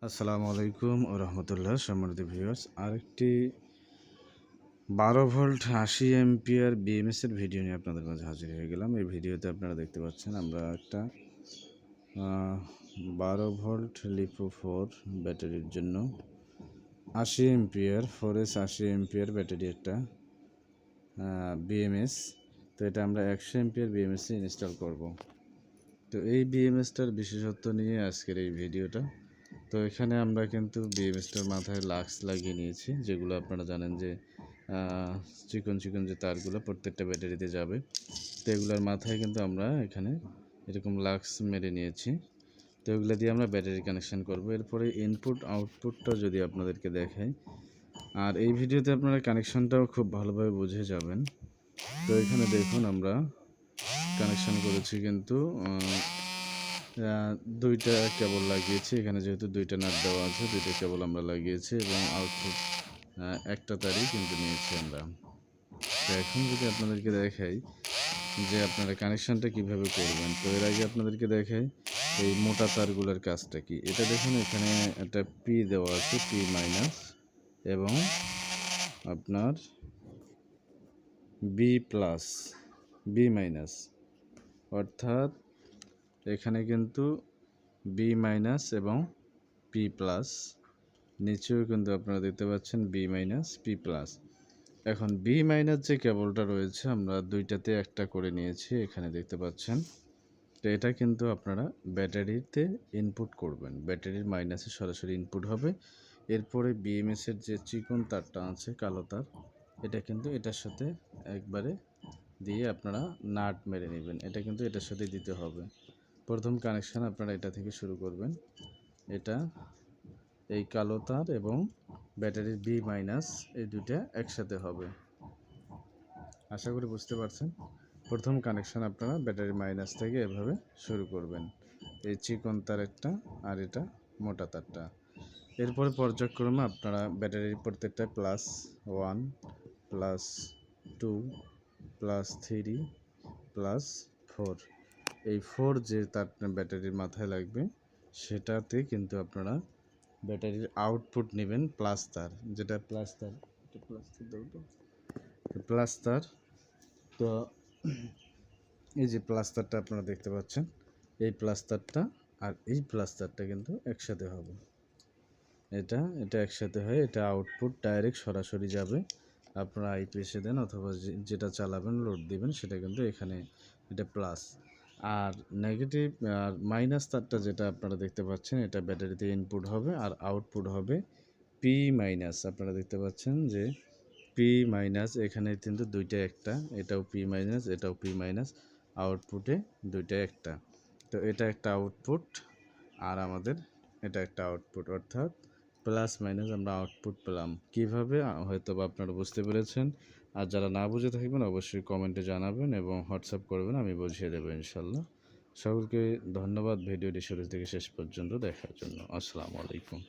আসসালামু আলাইকুম ও রহমতুল্লাহ। সম্মানিত ভিউয়ার্স, আরেকটি 12 ভোল্ট 80 এম্পিয়ার বিএমএস এর ভিডিও নিয়ে আপনাদের মাঝে হাজির হয়ে গেলাম। এই ভিডিওতে আপনারা দেখতে পাচ্ছেন আমরা একটা 12 ভোল্ট লিপো 4 ব্যাটারির জন্য 80 এম্পিয়ার 4S 80 এম্পিয়ার ব্যাটারি একটা বিএমএস। তো এটা আমরা 100 এম্পিয়ার বিএমএস এ ইনস্টল করব। তো এই বিএমএসটার বিশেষত্ব নিয়ে আজকের এই ভিডিওটা। তো এখানে আমরা কিন্তু বিএমএসটার মাথায় লাক্স লাগিয়ে নিয়েছি, যেগুলো আপনারা জানেন যে চিকন চিকন যে তারগুলো প্রত্যেকটা ব্যাটারিতে যাবে। তো এগুলোর মাথায় কিন্তু আমরা এখানে এরকম লাক্স মেরে নিয়েছি। তো এগুলো দিয়ে আমরা ব্যাটারি কানেকশান করব। এরপরে ইনপুট আউটপুটটা যদি আপনাদেরকে দেখাই, আর এই ভিডিওতে আপনারা কানেকশানটাও খুব ভালোভাবে বুঝে যাবেন। তো এখানে দেখুন আমরা কানেকশান করেছি কিন্তু দুইটা কেবল লাগিয়েছি। এখানে যেহেতু দুইটা নাট দেওয়া আছে, দুইটা কেবল আমরা লাগিয়েছি এবং আউটপুট একটা তারই কিন্তু নিয়েছি আমরা। তো এখন যদি আপনাদেরকে দেখাই যে আপনারা কানেকশানটা কিভাবে করবেন, তো এর আগে আপনাদেরকে দেখাই এই মোটা তারগুলোর কাজটা কি। এটা দেখুন, এখানে একটা পি দেওয়া আছে, পি মাইনাস এবং আপনার বি প্লাস, বি মাইনাস, অর্থাৎ এখানে কিন্তু বি মাইনাস এবং পি প্লাস, নিচেও কিন্তু আপনারা দেখতে পাচ্ছেন বি মাইনাস পি প্লাস। এখন বি মাইনাস যে কেবলটা রয়েছে আমরা দুইটাতে একটা করে নিয়েছি, এখানে দেখতে পাচ্ছেন। তো এটা কিন্তু আপনারা ব্যাটারিতে ইনপুট করবেন, ব্যাটারির মাইনাসে সরাসরি ইনপুট হবে। এরপরে বিএমএসের যে চিকন তারটা আছে, কালো তার, এটা কিন্তু এটার সাথে একবারে দিয়ে আপনারা নাট মেরে নেবেন। এটা কিন্তু এটার সাথে দিতে হবে। প্রথম কানেকশান আপনারা এটা থেকে শুরু করবেন। এটা এই কালো তার এবং ব্যাটারির বি মাইনাস, এই দুইটা একসাথে হবে। আশা করি বুঝতে পারছেন। প্রথম কানেকশান আপনারা ব্যাটারি মাইনাস থেকে এভাবে শুরু করবেন, এই চিকন তারেরটা আর এটা মোটা তারটা। এরপরে পর্যায়ক্রমে আপনারা ব্যাটারির প্রত্যেকটা +1 +2 +3 +4, এই 4 যে তার ব্যাটারির মাথায় লাগবে সেটাতে কিন্তু আপনারা ব্যাটারির আউটপুট নেবেন প্লাস তার, যেটা প্লাস তার, প্লাস তার। তো এই যে প্লাস তারটা আপনারা দেখতে পাচ্ছেন, এই প্লাস তারটা আর এই প্লাস তারটা কিন্তু একসাথে হবে। এটা একসাথে হয়ে এটা আউটপুট ডাইরেক্ট সরাসরি যাবে। আপনারা আইপিএসে দেন অথবা যেটা চালাবেন, লোড দিবেন, সেটা কিন্তু এখানে এটা প্লাস। আর নেগেটিভ আর মাইনাস তারটা যেটা আপনারা দেখতে পাচ্ছেন, এটা ব্যাটারিতে ইনপুট হবে আর আউটপুট হবে পি মাইনাস। আপনারা দেখতে পাচ্ছেন যে পি মাইনাস, এখানে কিন্তু দুইটা একটা, এটাও পি মাইনাস, এটাও পি মাইনাস, আউটপুটে দুইটা একটা। তো এটা একটা আউটপুট আর আমাদের এটা একটা আউটপুট, অর্থাৎ প্লাস মাইনাস আমরা আউটপুট পেলাম। কীভাবে হয়তো বা আপনারা বুঝতে পেরেছেন। আর যারা না বুঝে থাকবেন অবশ্যই কমেন্টে জানাবেন এবং হোয়াটসঅ্যাপ করবেন, আমি বুঝিয়ে দেবো ইনশাল্লাহ। সকলকে ধন্যবাদ ভিডিওটি শুরু থেকে শেষ পর্যন্ত দেখার জন্য। আসসালামু আলাইকুম।